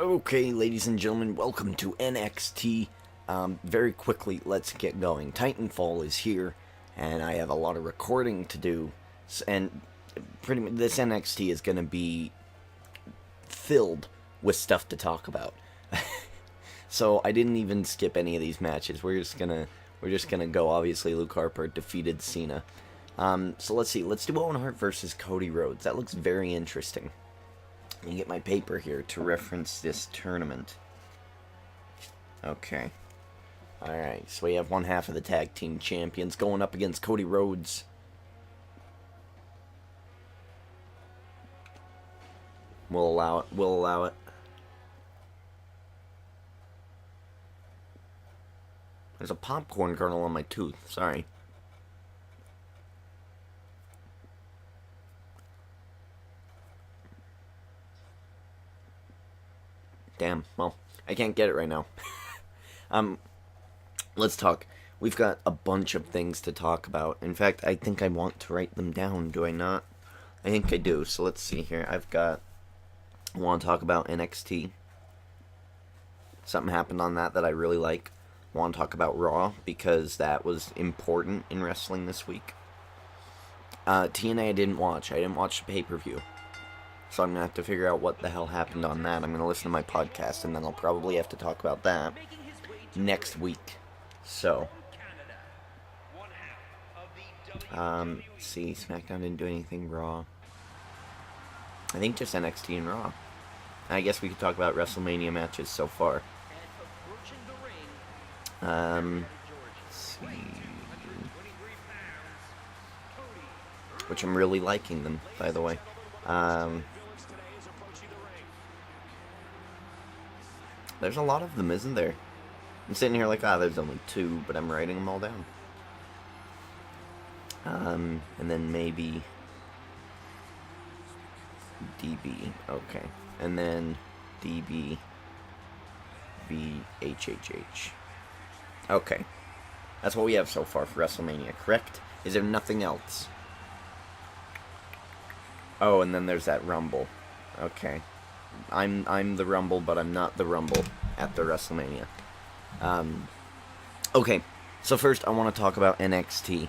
Okay, ladies and gentlemen, welcome to NXT. Very quickly, let's get going. Titanfall is here, and I have a lot of recording to do, and pretty much this NXT is going to be filled with stuff to talk about. So I didn't even skip any of these matches. We're just gonna go. Obviously, Luke Harper defeated Cena. So let's see. Let's do Owen Hart versus Cody Rhodes. That looks very interesting. Let me get my paper here to reference this tournament. Okay. Alright, so we have one half of the tag team champions going up against Cody Rhodes. We'll allow it. There's a popcorn kernel on my tooth, sorry. Damn, well, I can't get it right now. Let's talk. We've got a bunch of things to talk about. In fact, I think I want to write them down, do I not? I think I do, so let's see here. I want to talk about NXT. Something happened on that I really like. I want to talk about Raw, because that was important in wrestling this week. TNA I didn't watch. I didn't watch the pay-per-view. So I'm going to have to figure out what the hell happened on that. I'm going to listen to my podcast, and then I'll probably have to talk about that next week. So, see, SmackDown didn't do anything. Raw. I think just NXT and Raw. I guess we could talk about WrestleMania matches so far. Let's see. Which I'm really liking them, by the way. There's a lot of them, isn't there? I'm sitting here like, there's only two, but I'm writing them all down. And then maybe DB, okay. And then DB, VHHH. Okay. That's what we have so far for WrestleMania, correct? Is there nothing else? Oh, and then there's that Rumble. Okay. I'm the Rumble, but I'm not the Rumble at the WrestleMania. Okay, so first I want to talk about NXT.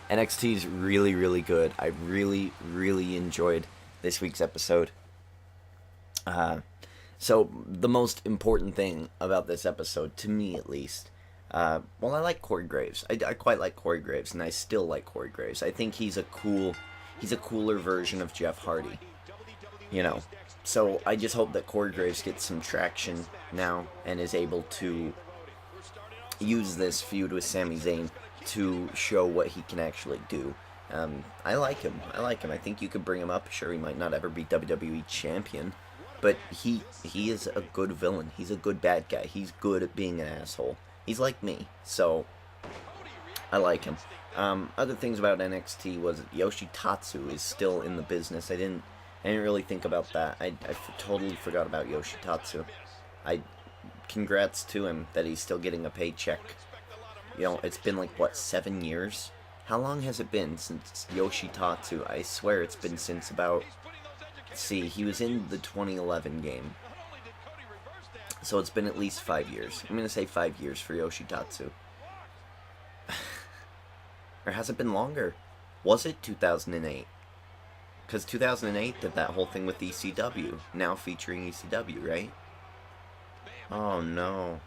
NXT is really, really good. I really, really enjoyed this week's episode. So the most important thing about this episode, to me at least, I like Corey Graves. I quite like Corey Graves, and I still like Corey Graves. I think he's a cooler version of Jeff Hardy, you know. So I just hope that Corey Graves gets some traction now and is able to use this feud with Sami Zayn to show what he can actually do. I like him. I think you could bring him up. Sure, he might not ever be WWE champion, but he is a good villain. He's a good bad guy. He's good at being an asshole. He's like me, so I like him. Other things about NXT was Yoshitatsu is still in the business. I didn't really think about that. I totally forgot about Yoshitatsu. Congrats to him that he's still getting a paycheck. You know, it's been like, what, 7 years? How long has it been since Yoshitatsu? I swear it's been since about... See, he was in the 2011 game. So it's been at least 5 years. I'm going to say 5 years for Yoshitatsu. Or has it been longer? Was it 2008? Because 2008 did that whole thing with ECW. Now featuring ECW, right? Oh no.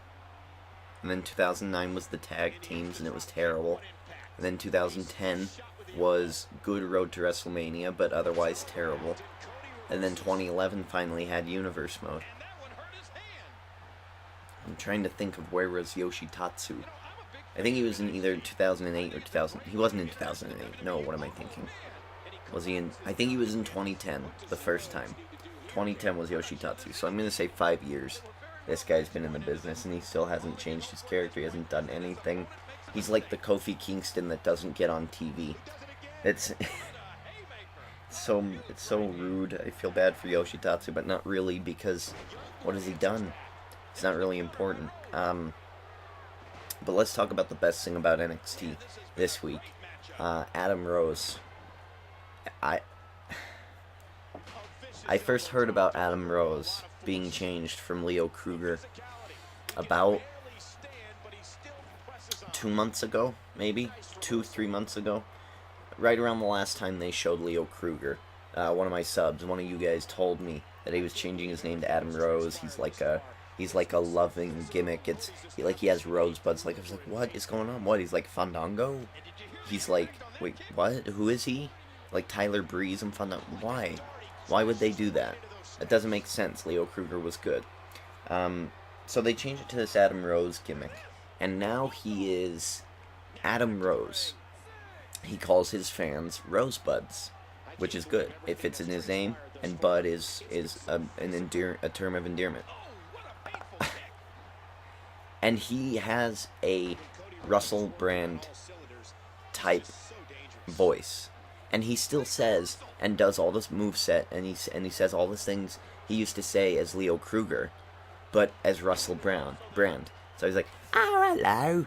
And then 2009 was the tag teams, and it was terrible. And then 2010 was good Road to WrestleMania, but otherwise terrible. And then 2011 finally had Universe Mode. I'm trying to think of where was Yoshitatsu. I think he was in either 2008 or 2000. He wasn't in 2008. No, what am I thinking? Was he in... I think he was in 2010, the first time. 2010 was Yoshitatsu, so I'm going to say 5 years. This guy's been in the business, and he still hasn't changed his character. He hasn't done anything. He's like the Kofi Kingston that doesn't get on TV. It's... it's so rude. I feel bad for Yoshitatsu, but not really, because what has he done? It's not really important. But let's talk about the best thing about NXT this week. I first heard about Adam Rose being changed from Leo Kruger about 2 months ago, maybe 2-3 months ago, right around the last time they showed Leo Kruger. One of my subs, one of you guys, told me that he was changing his name to Adam Rose. He's like a loving gimmick. He has rosebuds. Like, I was like, what is going on? What? He's like Fandango? He's like, wait, what? Who is he? Like Tyler Breeze and Fandango? Why? Why would they do that? That doesn't make sense. Leo Kruger was good. So they changed it to this Adam Rose gimmick. And now he is Adam Rose. He calls his fans Rosebuds, which is good. It fits in his name, and Bud is a term of endearment. And he has a Russell Brand type voice, and he still says and does all this moveset, and he says all the things he used to say as Leo Kruger, but as Russell Brand. So he's like, "Oh, hello.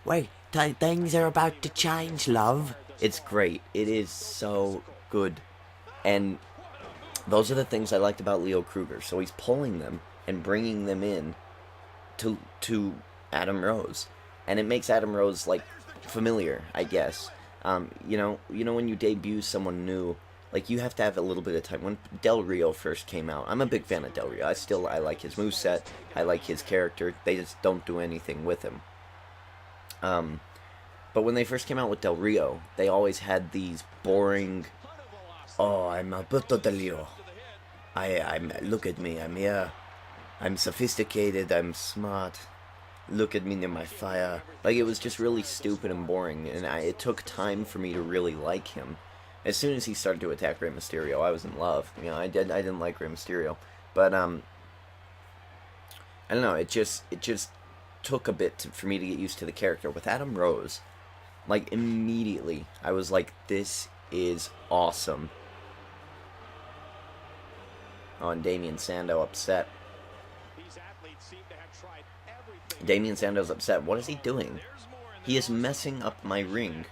Wait, things are about to change, love." It's great. It is so good. And those are the things I liked about Leo Kruger. So he's pulling them and bringing them in to Adam Rose. And it makes Adam Rose, like, familiar, I guess. You know when you debut someone new, like, you have to have a little bit of time. When Del Rio first came out, I'm a big fan of Del Rio. I like his moveset. I like his character. They just don't do anything with him. But when they first came out with Del Rio, they always had these boring, "Oh, I'm Alberto Del Rio. I'm look at me. I'm here. I'm sophisticated. I'm smart. Look at me near my fire." Like, it was just really stupid and boring, and it took time for me to really like him. As soon as he started to attack Rey Mysterio, I was in love. You know, I didn't like Rey Mysterio, but I don't know. It just took a bit for me to get used to the character. With Adam Rose, like, immediately I was like, this is awesome. Oh, and Damien Sandow upset. Damien Sandow's upset. What is he doing? He is messing up my ring.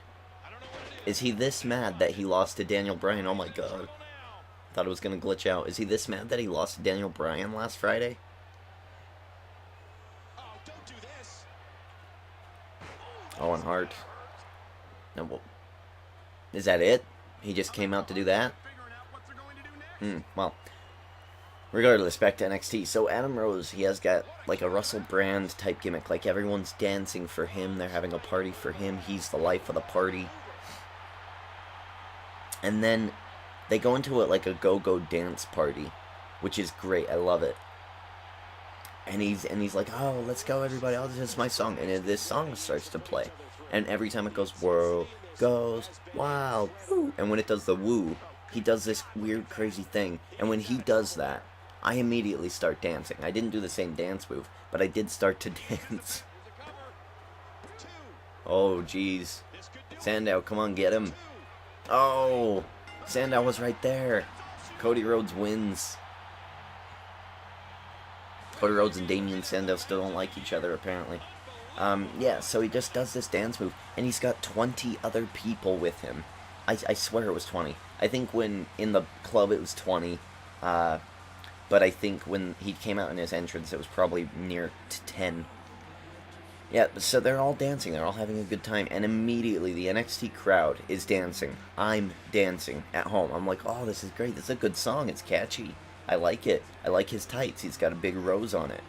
Is he this mad that he lost to Daniel Bryan? Oh my god. Thought it was going to glitch out. Is he this mad that he lost to Daniel Bryan last Friday? Owen Hart. No, well, is that it? He just came out to do that? Well, regardless, back to NXT. So Adam Rose, he has got like a Russell Brand type gimmick. Like, everyone's dancing for him. They're having a party for him. He's the life of the party. And then they go into it like a go-go dance party, which is great. I love it. And he's like, "Oh, let's go, everybody. Oh, this is my song." And this song starts to play. And every time it goes, "World goes wild, woo." And when it does the woo, he does this weird, crazy thing. And when he does that, I immediately start dancing. I didn't do the same dance move, but I did start to dance. Oh, jeez. Sandow, come on, get him. Oh, Sandow was right there. Cody Rhodes wins. Cody Rhodes and Damien Sandow still don't like each other, apparently. Yeah, so he just does this dance move, and he's got 20 other people with him. I swear it was 20. I think when in the club it was 20, but I think when he came out in his entrance it was probably near to 10. Yeah, so they're all dancing, they're all having a good time, and immediately the NXT crowd is dancing. I'm dancing at home. I'm like, "Oh, this is great, this is a good song, it's catchy. I like it. I like his tights, he's got a big rose on it.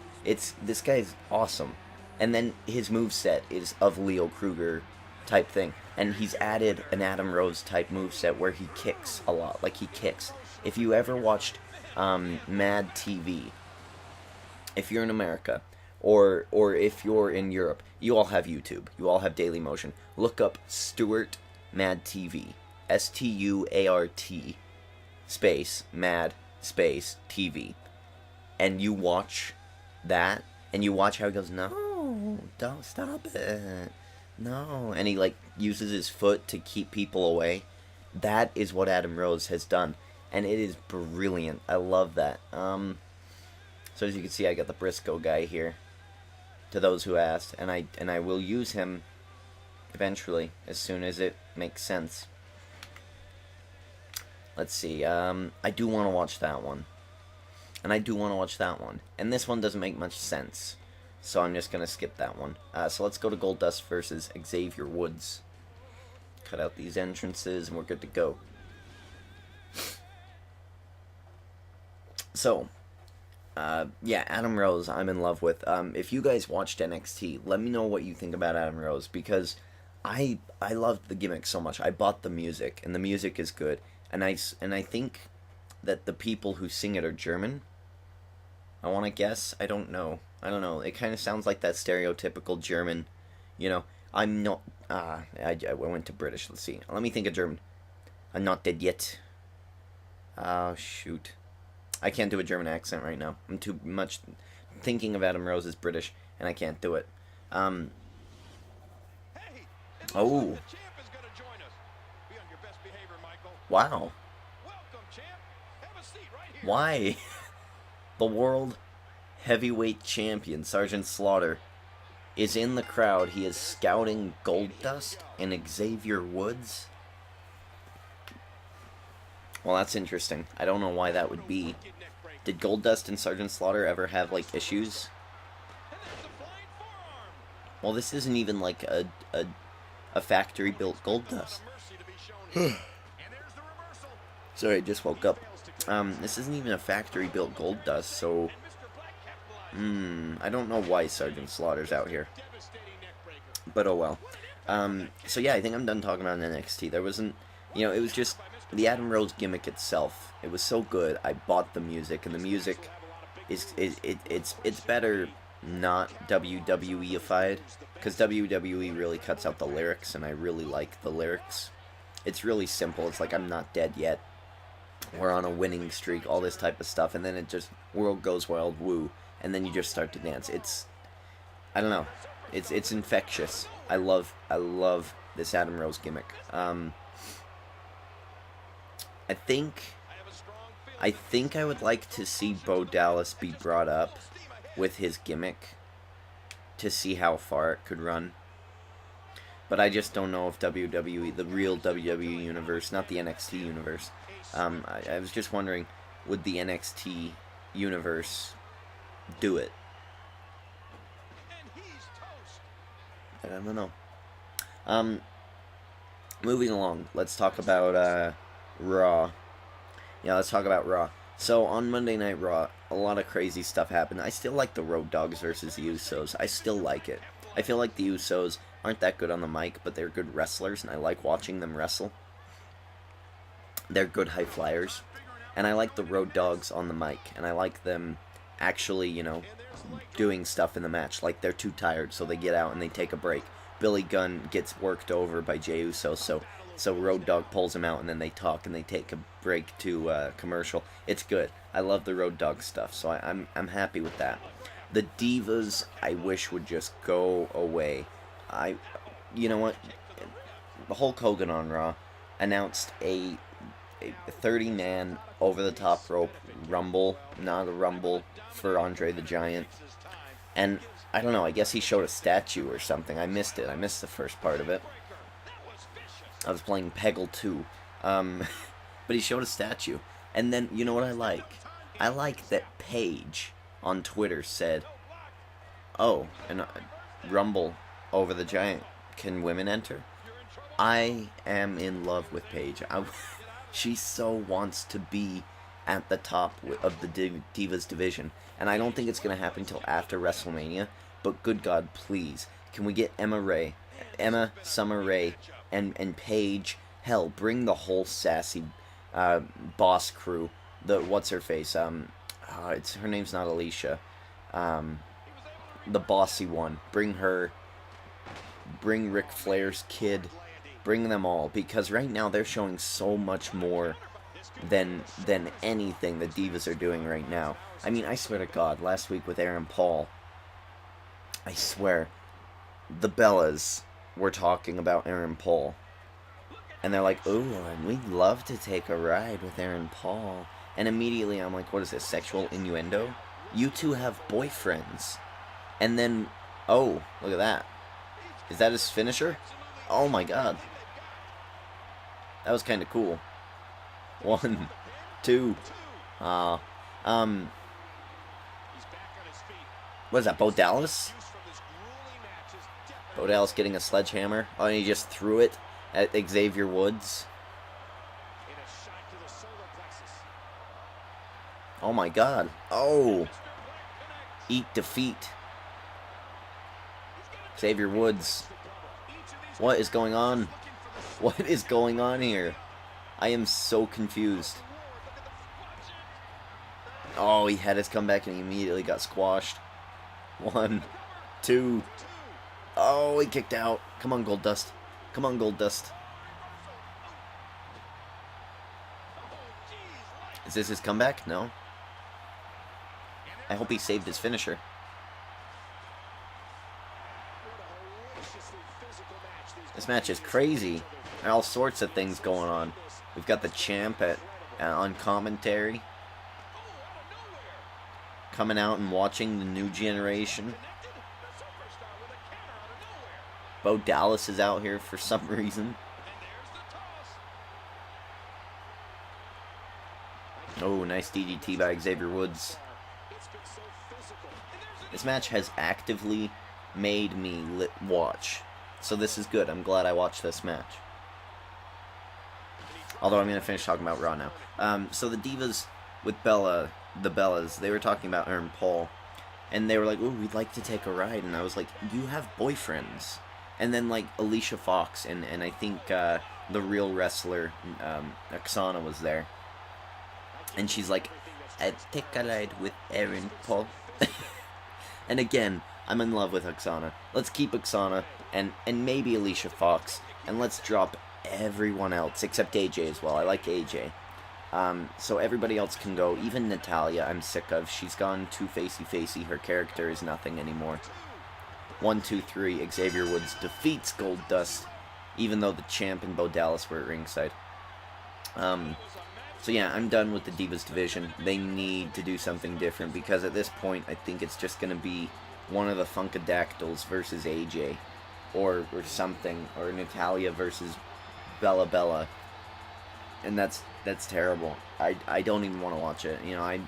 This guy's awesome." And then his moveset is of Leo Kruger type thing, and he's added an Adam Rose type moveset where he kicks a lot, like he kicks. If you ever watched Mad TV, if you're in America, or if you're in Europe, you all have YouTube. You all have Daily Motion. Look up Stuart Mad TV. STUART space Mad space TV. And you watch that, and you watch how he goes, "No, don't stop it. No." And he, like, uses his foot to keep people away. That is what Adam Rose has done. And it is brilliant. I love that. So as you can see, I got the Briscoe guy here. To those who asked, and I will use him eventually as soon as it makes sense. Let's see. I do want to watch that one. And I do want to watch that one. And this one doesn't make much sense. So I'm just going to skip that one. So let's go to Goldust versus Xavier Woods. Cut out these entrances and we're good to go. So, yeah, Adam Rose, I'm in love with. If you guys watched NXT, let me know what you think about Adam Rose, because I loved the gimmick so much. I bought the music, and the music is good. And I think that the people who sing it are German. I want to guess. I don't know. It kind of sounds like that stereotypical German, you know. I'm not. I went to British. Let's see. Let me think of German. I'm not dead yet. Oh, shoot. I can't do a German accent right now. I'm too much thinking of Adam Rose as British, and I can't do it. Oh. Wow. Why? The world heavyweight champion, Sergeant Slaughter, is in the crowd. He is scouting Goldust and Xavier Woods. Well, that's interesting. I don't know why that would be. Did Goldust and Sergeant Slaughter ever have, like, issues? Well, this isn't even, like, a factory-built Goldust. Sorry, I just woke up. This isn't even a factory-built Goldust, so... I don't know why Sergeant Slaughter's out here. But oh well. So yeah, I think I'm done talking about NXT. There wasn't... You know, it was just... The Adam Rose gimmick itself, it was so good. I bought the music, and the music it's better not WWE-ified, because WWE really cuts out the lyrics, and I really like the lyrics. It's really simple. It's like, I'm not dead yet. We're on a winning streak, all this type of stuff, and then it just, world goes wild, woo, and then you just start to dance. It's, I don't know, it's infectious. I love this Adam Rose gimmick. I think I would like to see Bo Dallas be brought up with his gimmick to see how far it could run. But I just don't know if WWE, the real WWE universe, not the NXT universe, I was just wondering, would the NXT universe do it? I don't know. Moving along, let's talk about Raw. Yeah, let's talk about Raw. So, on Monday Night Raw, a lot of crazy stuff happened. I still like the Road Dogs versus the Usos. I still like it. I feel like the Usos aren't that good on the mic, but they're good wrestlers, and I like watching them wrestle. They're good high flyers. And I like the Road Dogs on the mic, and I like them actually, you know, doing stuff in the match. Like, they're too tired, so they get out and they take a break. Billy Gunn gets worked over by Jey Uso, so Road Dogg pulls him out, and then they talk, and they take a break to commercial. It's good. I love the Road Dogg stuff, so I'm happy with that. The Divas, I wish would just go away. You know what? Hulk Hogan on Raw announced a 30-man over-the-top rope rumble, not a rumble, for Andre the Giant. And I don't know, I guess he showed a statue or something. I missed it. I missed the first part of it. I was playing Peggle 2. But he showed a statue. And then, you know what I like? I like that Paige on Twitter said, oh, and Rumble over the Giant. Can women enter? I am in love with Paige. She so wants to be at the top of the Divas division. And I don't think it's going to happen until after WrestleMania. But good God, please. Can we get Emma, Summer Rae, and Paige? Hell, bring the whole sassy boss crew. What's her face? It's her name's not Alicia. The bossy one. Bring her. Bring Ric Flair's kid. Bring them all, because right now they're showing so much more than anything the Divas are doing right now. I mean, I swear to God, last week with Aaron Paul, I swear, the Bellas were talking about Aaron Paul. And they're like, ooh, and we'd love to take a ride with Aaron Paul. And immediately I'm like, what is this, sexual innuendo? You two have boyfriends. And then, oh, look at that. Is that his finisher? Oh my God. That was kind of cool. 1, 2. What is that, Bo Dallas? Bo Dallas getting a sledgehammer. Oh, and he just threw it at Xavier Woods. Oh my god. Oh. Eat defeat. Xavier Woods. What is going on? What is going on here? I am so confused. Oh, he had his comeback and he immediately got squashed. 1, 2. Oh, he kicked out. Come on, Goldust. Come on, Goldust. Is this his comeback? No. I hope he saved his finisher. This match is crazy. There are all sorts of things going on. We've got the champ on commentary, coming out and watching the new generation. Bo Dallas is out here for some reason. Oh, nice DDT by Xavier Woods. This match has actively made me watch. So this is good. I'm glad I watched this match. Although I'm going to finish talking about Raw now. So the Divas with the Bellas, they were talking about her and Paul. And they were like, ooh, we'd like to take a ride. And I was like, you have boyfriends. And then, like, Alicia Fox and I think the real wrestler, Oksana, was there. And she's like, I'd take a ride with Aaron Paul. And again, I'm in love with Oksana. Let's keep Oksana and maybe Alicia Fox. And let's drop everyone else, except AJ as well. I like AJ. So everybody else can go. Even Natalya, I'm sick of. She's gone too facey-facey. Her character is nothing anymore. 1, 2, 3. Xavier Woods defeats Goldust, even though the champ and Bo Dallas were at ringside. So yeah, I'm done with the Divas division. They need to do something different, because at this point, I think it's just going to be one of the Funkadactyls versus AJ, or something, or Natalya versus Bella. And that's terrible. I don't even want to watch it. You know,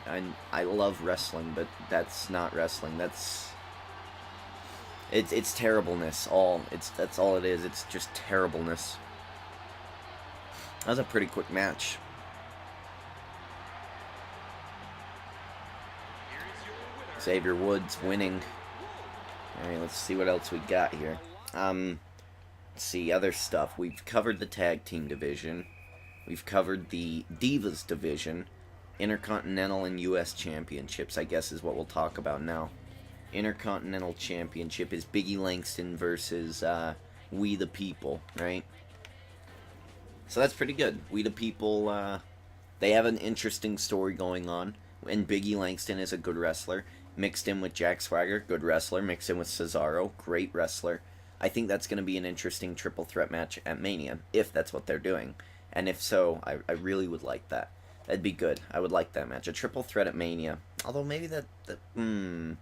I love wrestling, but that's not wrestling. It's terribleness. That's all it is. It's just terribleness. That was a pretty quick match. Xavier Woods winning. Alright, let's see what else we got here. Let's see, other stuff. We've covered the tag team division. We've covered the Divas division. Intercontinental and US championships, I guess, is what we'll talk about now. Intercontinental Championship is Biggie Langston versus We the People, right? So that's pretty good. We the People, they have an interesting story going on. And Biggie Langston is a good wrestler. Mixed in with Jack Swagger, good wrestler. Mixed in with Cesaro, great wrestler. I think that's going to be an interesting triple threat match at Mania, if that's what they're doing. And if so, I really would like that. That'd be good. I would like that match. A triple threat at Mania. Although maybe you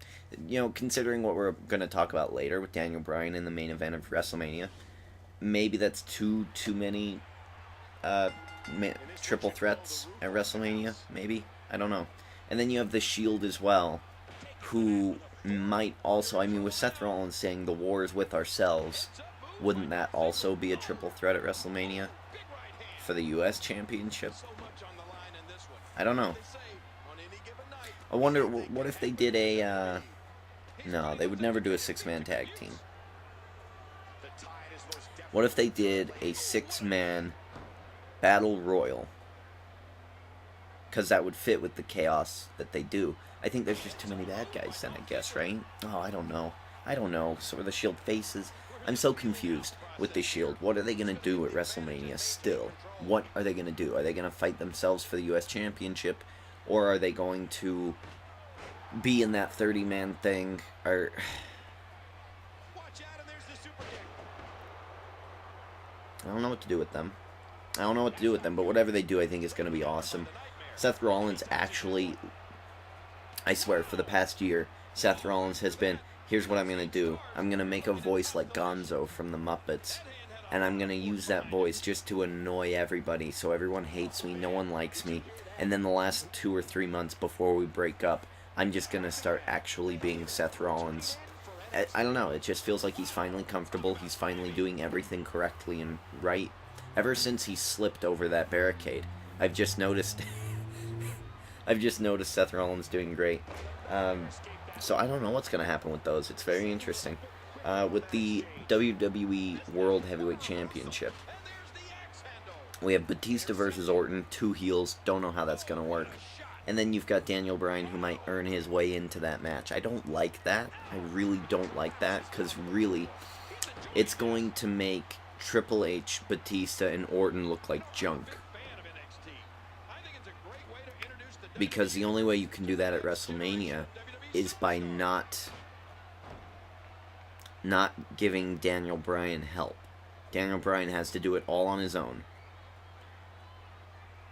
know, considering what we're going to talk about later with Daniel Bryan in the main event of WrestleMania, maybe that's too many triple threats at WrestleMania, maybe? I don't know. And then you have the Shield as well, who might also, I mean, with Seth Rollins saying the war is with ourselves, wouldn't that also be a triple threat at WrestleMania for the US Championship? I don't know. I wonder, what if they did a, no, they would never do a 6-man tag team. What if they did a 6-man battle royal? Because that would fit with the chaos that they do. I think there's just too many bad guys then, I guess, right? Oh, I don't know. So are the Shield faces? I'm so confused with the Shield. What are they going to do at WrestleMania still? What are they going to do? Are they going to fight themselves for the US Championship? Or are they going to be in that 30-man thing? Or I don't know what to do with them. But whatever they do, I think is going to be awesome. Seth Rollins actually, I swear, for the past year, Seth Rollins has been, here's what I'm going to do. I'm going to make a voice like Gonzo from the Muppets, and I'm going to use that voice just to annoy everybody so everyone hates me, no one likes me, and then the last 2 or 3 months before we break up, I'm just going to start actually being Seth Rollins. I don't know, it just feels like he's finally comfortable, he's finally doing everything correctly and right. Ever since he slipped over that barricade, I've just noticed Seth Rollins doing great. So I don't know what's going to happen with those. It's very interesting. With the WWE World Heavyweight Championship, we have Batista versus Orton, 2 heels. Don't know how that's going to work. And then you've got Daniel Bryan, who might earn his way into that match. I don't like that. I really don't like that, because really, it's going to make Triple H, Batista, and Orton look like junk. Because the only way you can do that at WrestleMania is by not giving Daniel Bryan help. Daniel Bryan has to do it all on his own.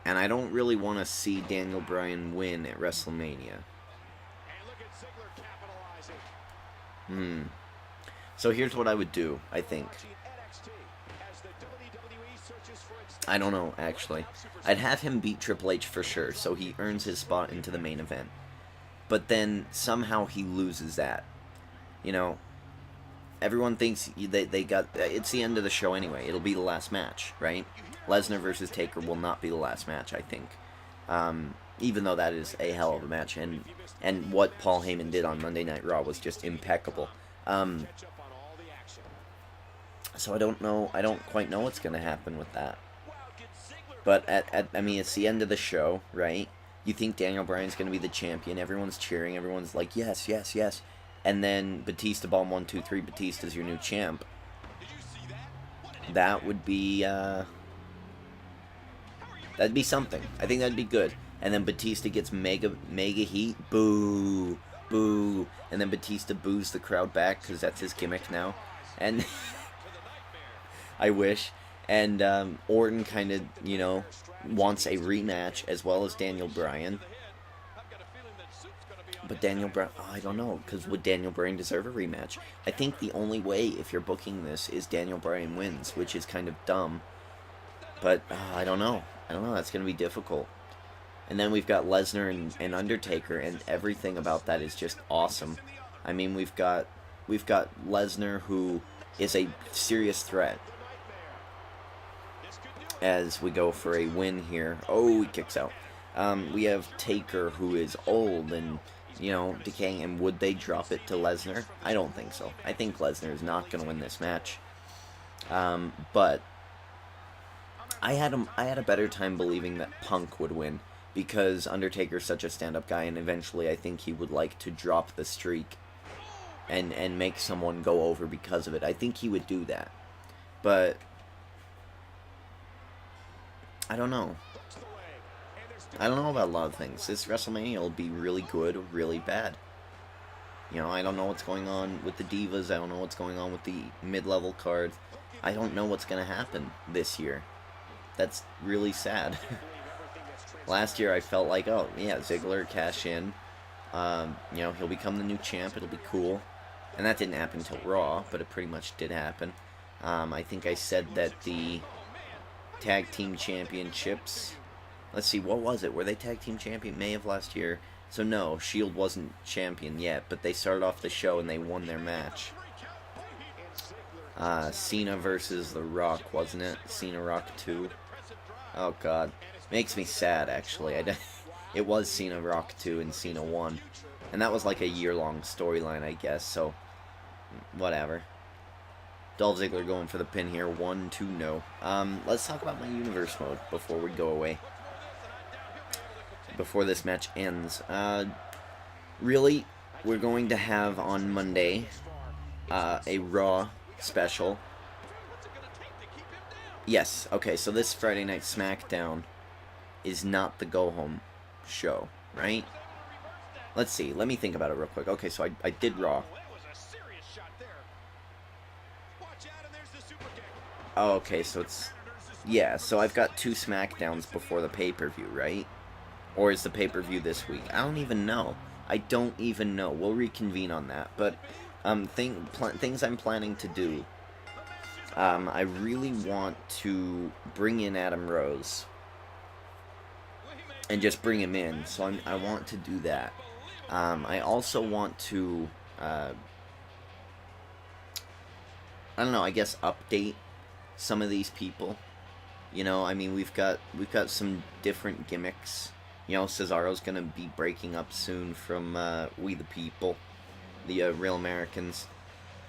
And I don't really want to see Daniel Bryan win at WrestleMania. So here's what I would do, I think. I don't know, actually. I'd have him beat Triple H for sure, so he earns his spot into the main event. But then somehow he loses that. You know, everyone thinks they got... It's the end of the show anyway. It'll be the last match, right? Lesnar versus Taker will not be the last match, I think. Even though that is a hell of a match. And what Paul Heyman did on Monday Night Raw was just impeccable. So I don't know. I don't quite know what's going to happen with that. But I mean, it's the end of the show, right? You think Daniel Bryan's going to be the champion. Everyone's cheering. Everyone's like, yes, yes, yes. And then Batista Bomb 1, 2, 3. Batista's your new champ. That would be... that'd be something. I think that'd be good. And then Batista gets mega heat. Boo. Boo. And then Batista boos the crowd back because that's his gimmick now. And... I wish. And Orton kind of, you know, wants a rematch as well as Daniel Bryan. But Daniel Bryan, I don't know, because would Daniel Bryan deserve a rematch? I think the only way, if you're booking this, is Daniel Bryan wins, which is kind of dumb. But I don't know. I don't know, that's going to be difficult. And then we've got Lesnar and Undertaker, and everything about that is just awesome. I mean, we've got Lesnar, who is a serious threat. As we go for a win here. Oh, he kicks out. We have Taker, who is old and, you know, decaying. And would they drop it to Lesnar? I don't think so. I think Lesnar is not going to win this match. But I had a better time believing that Punk would win, because Undertaker's such a stand-up guy, and eventually I think he would like to drop the streak and make someone go over because of it. I think he would do that. But I don't know. I don't know about a lot of things. This WrestleMania will be really good or really bad. You know, I don't know what's going on with the Divas. I don't know what's going on with the mid-level card. I don't know what's going to happen this year. That's really sad. Last year I felt like, oh, yeah, Ziggler, cash in. You know, he'll become the new champ. It'll be cool. And that didn't happen until Raw, but it pretty much did happen. I think I said that the Tag Team Championships... Let's see, what was it? Were they Tag Team Champion May of last year? So no, Shield wasn't champion yet, but they started off the show and they won their match. Cena versus The Rock, wasn't it? Cena Rock 2. Oh god. Makes me sad, actually. It was Cena Rock 2 and Cena 1. And that was like a year-long storyline, I guess, so... whatever. Dolph Ziggler going for the pin here. 1-2, no. Let's talk about my universe mode before we go away. Before this match ends. Really, we're going to have on Monday a Raw special. Yes, okay, so this Friday Night SmackDown is not the go-home show, right? Let's see, let me think about it real quick. Okay, so I did Raw. Oh, okay, so it's... yeah, so I've got 2 SmackDowns before the pay-per-view, right? Or is the pay-per-view this week? I don't even know. I don't even know. We'll reconvene on that. But things I'm planning to do. I really want to bring in Adam Rose and just bring him in. So I want to do that. I also want to, I don't know, I guess update some of these people. You know, I mean, we've got some different gimmicks. You know, Cesaro's gonna be breaking up soon from We the People, the Real Americans.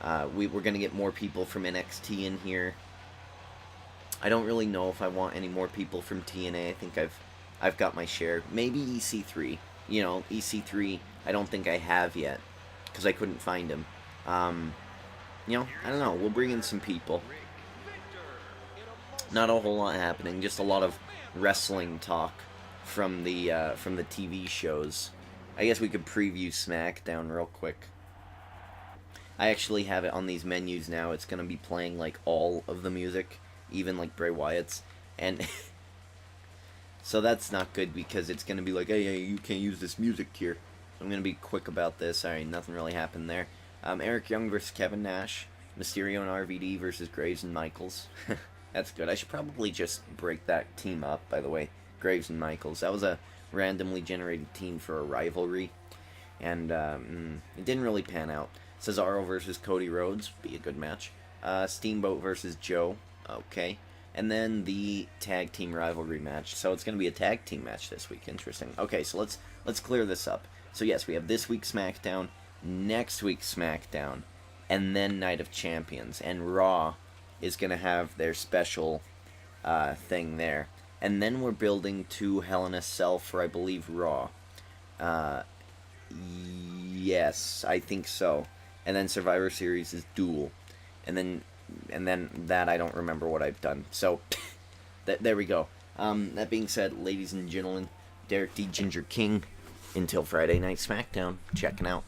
We're gonna get more people from NXT in here. I don't really know if I want any more people from TNA. I think I've got my share. Maybe EC3. You know, EC3. I don't think I have yet because I couldn't find him. You know, I don't know. We'll bring in some people. Not a whole lot happening. Just a lot of wrestling talk from the TV shows. I guess we could preview SmackDown real quick. I actually have it on these menus now. It's gonna be playing like all of the music, even like Bray Wyatt's, and so that's not good because it's gonna be like, hey, you can't use this music here. So I'm gonna be quick about this. Alright, nothing really happened there. Eric Young versus Kevin Nash, Mysterio and RVD versus Graves and Michaels. That's good. I should probably just break that team up, by the way. Graves and Michaels. That was a randomly generated team for a rivalry. And it didn't really pan out. Cesaro versus Cody Rhodes. Be a good match. Steamboat versus Joe. Okay. And then the tag team rivalry match. So it's going to be a tag team match this week. Interesting. Okay, so let's clear this up. So yes, we have this week's SmackDown, next week's SmackDown, and then Night of Champions. And Raw is going to have their special thing there. And then we're building to Hell in a Cell for, I believe, Raw. Yes, I think so. And then Survivor Series is Duel. And then that I don't remember what I've done. So, there we go. That being said, ladies and gentlemen, Derek D. Ginger King, until Friday Night SmackDown, checking out.